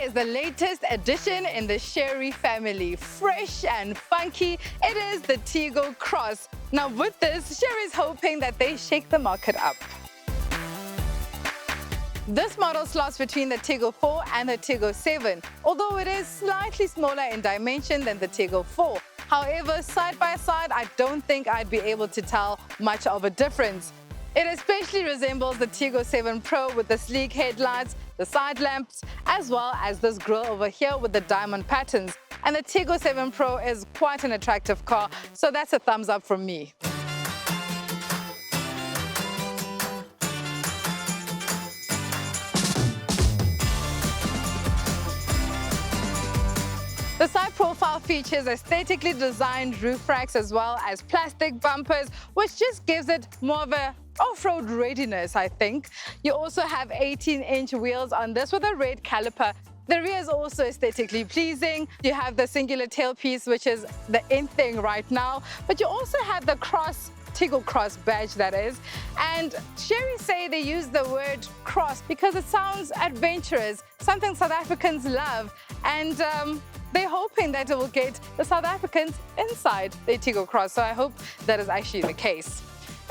is the latest addition in the Chery family. Fresh and funky, it is the Tiggo Cross. Now with this, Chery is hoping that they shake the market up. This model slots between the Tiggo 4 and the Tiggo 7, although it is slightly smaller in dimension than the Tiggo 4. However, side by side, I don't think I'd be able to tell much of a difference. It especially resembles the Tiggo 7 Pro with the sleek headlights, the side lamps, as well as this grille over here with the diamond patterns. And the Tiggo 7 Pro is quite an attractive car, so that's a thumbs up from me. The side profile features aesthetically designed roof racks as well as plastic bumpers, which just gives it more of a off-road readiness, I think. You also have 18-inch wheels on this with a red caliper. The rear is also aesthetically pleasing. You have the singular tailpiece, which is the in thing right now, but you also have the Tiggo Cross badge, that is. And Chery say they use the word cross because it sounds adventurous, something South Africans love, and they're hoping that it will get the South Africans inside the Tiggo Cross, so I hope that is actually the case.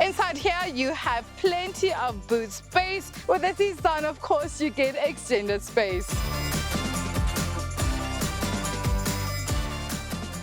Inside here, you have plenty of boot space. With the seats down, of course, you get extended space.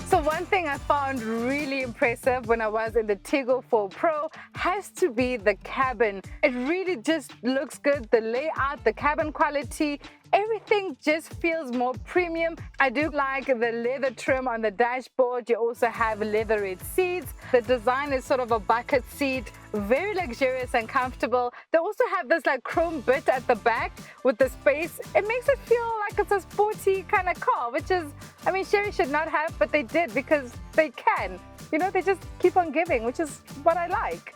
So one thing I found really impressive when I was in the Tiggo 4 Pro has to be the cabin. It really just looks good. The layout, the cabin quality, everything just feels more premium. I do like the leather trim on the dashboard. You also have leatherette seats. The design is sort of a bucket seat, very luxurious and comfortable. They also have this like chrome bit at the back with the space. It makes it feel like it's a sporty kind of car, which is, I mean, Chery should not have, but they did because they can. You know, they just keep on giving, which is what I like.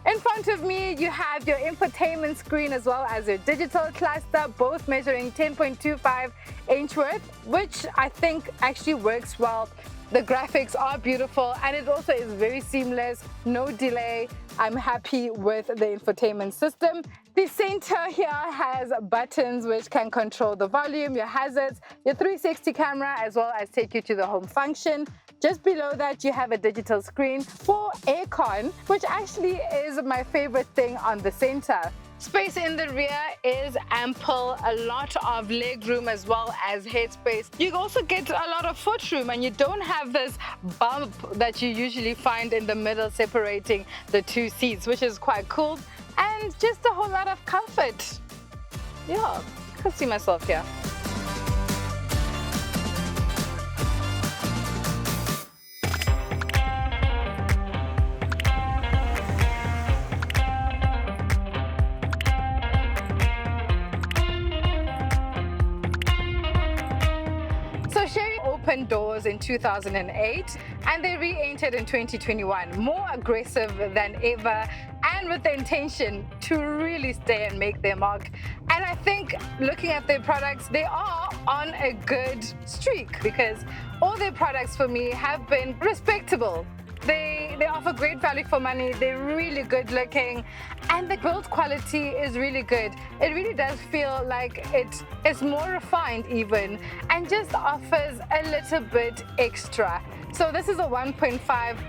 In front of me, you have your infotainment screen as well as your digital cluster, both measuring 10.25 inch width, which I think actually works well. The graphics are beautiful and it also is very seamless, no delay. I'm happy with the infotainment system. The center here has buttons which can control the volume, your hazards, your 360 camera, as well as take you to the home function. Just below that, you have a digital screen for aircon, which actually is my favorite thing on the center. Space in the rear is ample, a lot of leg room as well as headspace. You also get a lot of foot room and you don't have this bump that you usually find in the middle separating the two seats, which is quite cool. And just a whole lot of comfort. Yeah, I could see myself here. Opened doors in 2008 and they re-entered in 2021, more aggressive than ever and with the intention to really stay and make their mark. And I think looking at their products, they are on a good streak because all their products for me have been respectable. They offer great value for money, they're really good looking, and the build quality is really good. It really does feel like it is more refined even, and just offers a little bit extra. So this is a 1.5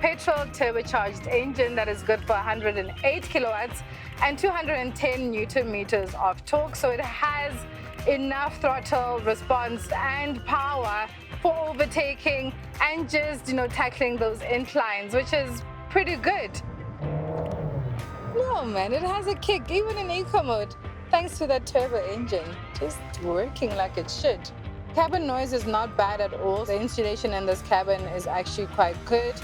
petrol turbocharged engine that is good for 108 kilowatts and 210 Newton meters of torque. So it has enough throttle response and power for overtaking and just, you know, tackling those inclines, which is pretty good. No man, it has a kick, even in eco mode, thanks to that turbo engine, just working like it should. Cabin noise is not bad at all. The insulation in this cabin is actually quite good.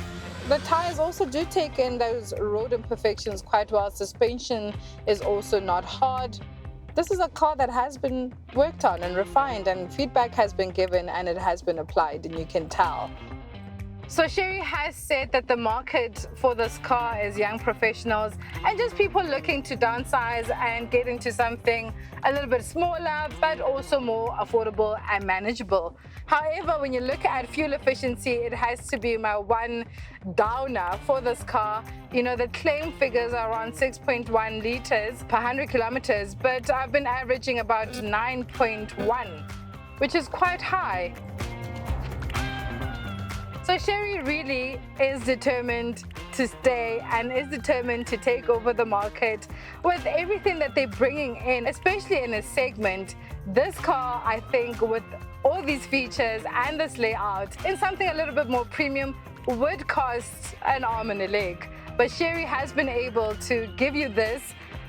The tires also do take in those road imperfections quite well. Suspension is also not hard. This is a car that has been worked on and refined, and feedback has been given and it has been applied, and you can tell. So Chery has said that the market for this car is young professionals and just people looking to downsize and get into something a little bit smaller but also more affordable and manageable. However, when you look at fuel efficiency, it has to be my one downer for this car. You know, the claim figures are around 6.1 liters per 100 kilometers, but I've been averaging about 9.1. which is quite high. So Chery really is determined to stay and is determined to take over the market with everything that they're bringing in, especially in a segment. This car, I think, with all these features and this layout, in something a little bit more premium, would cost an arm and a leg. But Chery has been able to give you this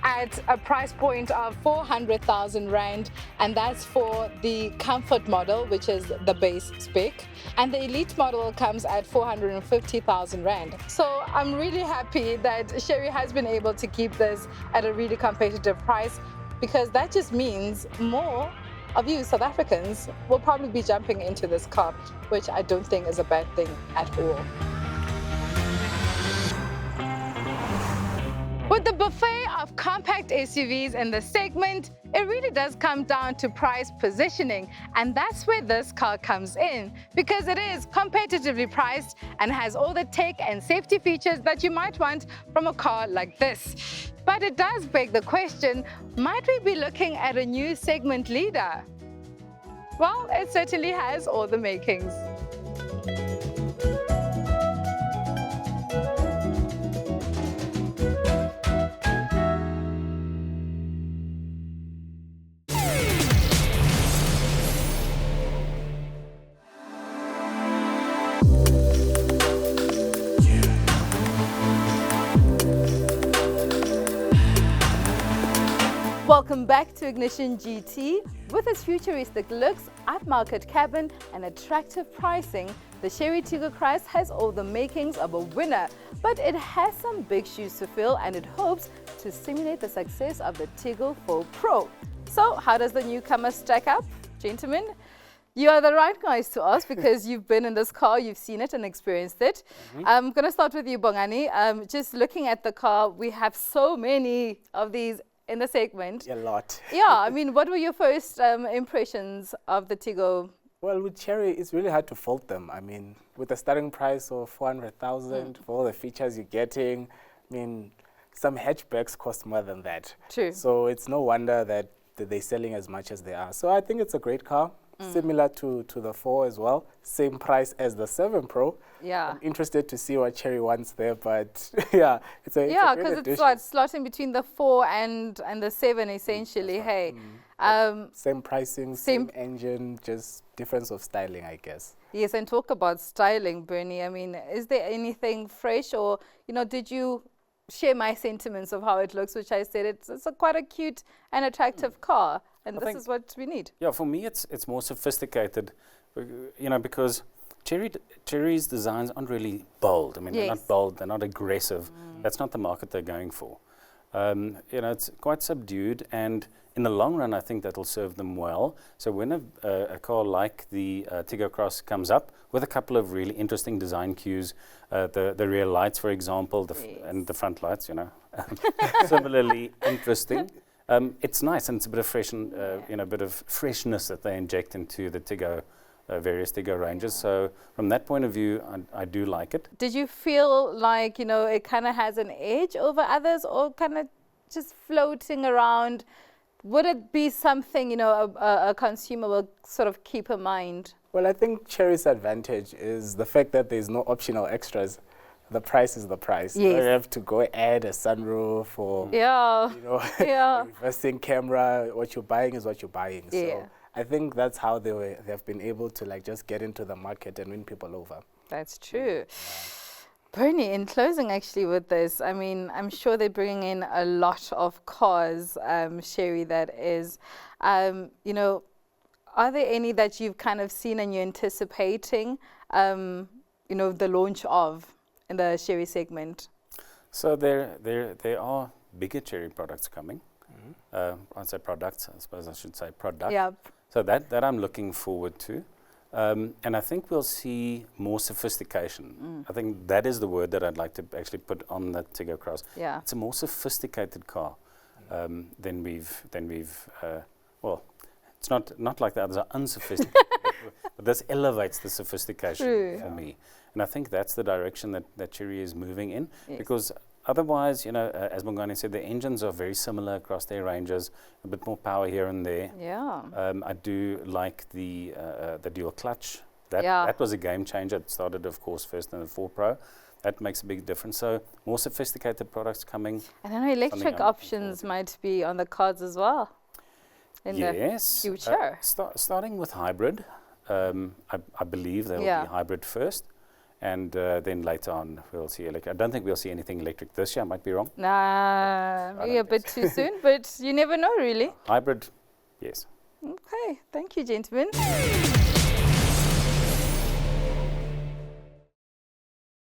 at a price point of 400,000 Rand, and that's for the comfort model, which is the base spec, and the elite model comes at 450,000 Rand. So I'm really happy that Chery has been able to keep this at a really competitive price, because that just means more of you South Africans will probably be jumping into this car, which I don't think is a bad thing at all. With the buffet of compact SUVs in the segment, it really does come down to price positioning, and that's where this car comes in, because it is competitively priced and has all the tech and safety features that you might want from a car like this. But it does beg the question, might we be looking at a new segment leader? Well, it certainly has all the makings. Welcome back to Ignition GT. With its futuristic looks, upmarket cabin and attractive pricing, the Chery Tiggo Cross has all the makings of a winner, but it has some big shoes to fill, and it hopes to simulate the success of the Tiggo 4 Pro. So how does the newcomer stack up? Gentlemen, you are the right guys to ask, because you've been in this car, you've seen it and experienced it. I'm going to start with you, Bongani. Just looking at the car, we have so many of these in the segment. A lot. Yeah, I mean, what were your first impressions of the Tiggo? Well, with Chery, it's really hard to fault them. I mean, with a starting price of 400,000 for all the features you're getting, I mean, some hatchbacks cost more than that. True. So it's no wonder that they're selling as much as they are. So I think it's a great car, similar to the 4 as well. Same price as the 7 Pro. Yeah. I'm interested to see what Chery wants there, but yeah, it's a because it's what, slotting between the 4 and the 7 essentially. Hey, same pricing, same engine, just difference of styling, I guess. Yes, and talk about styling, Bernie. I mean, is there anything fresh, or did you share my sentiments of how it looks, which I said it's quite a cute and attractive car, and this is what we need. Yeah, for me it's more sophisticated, because Chery's designs aren't really bold. I mean, they're not bold, they're not aggressive. That's not the market they're going for. It's quite subdued, and in the long run, I think that'll serve them well. So when a car like the Tiggo Cross comes up with a couple of really interesting design cues, the rear lights, for example, and the front lights, similarly interesting. It's nice, and it's a bit of bit of freshness that they inject into the Tiggo. Various Tiggo ranges. So from that point of view, I do like it. Did you feel like, it kind of has an edge over others, or kind of just floating around? Would it be something, a consumer will sort of keep in mind? Well, I think Chery's advantage is the fact that there's no optional extras. The price is the price. Yes. You don't have to go add a sunroof or, reversing camera. What you're buying is what you're buying. Yeah. So I think that's how they've been able to just get into the market and win people over. That's true. Bernie, in closing actually with this, I mean, I'm sure they're bringing in a lot of cars, Chery, that is. Are there any that you've kind of seen and you're anticipating, the launch of in the Chery segment? So there are bigger Chery products coming. I'd say products, I suppose I should say product. Yeah. So that I'm looking forward to. And I think we'll see more sophistication. I think that is the word that I'd like to actually put on the Tiggo Cross. Yeah. It's a more sophisticated car than we've well, it's not like the others are unsophisticated, but this elevates the sophistication for me. And I think that's the direction that Chery is moving in, because otherwise, as Bongani said, the engines are very similar across their ranges, a bit more power here and there. Yeah. I do like the dual clutch. That was a game changer. It started, of course, first in the 4 Pro. That makes a big difference. So more sophisticated products coming. And I know electric options might be on the cards as well in the future. Starting with hybrid. I believe there will be hybrid first. And then later on, we'll see electric. I don't think we'll see anything electric this year. I might be wrong. Nah, maybe a bit too soon, but you never know, really. Hybrid, yes. Okay, thank you, gentlemen.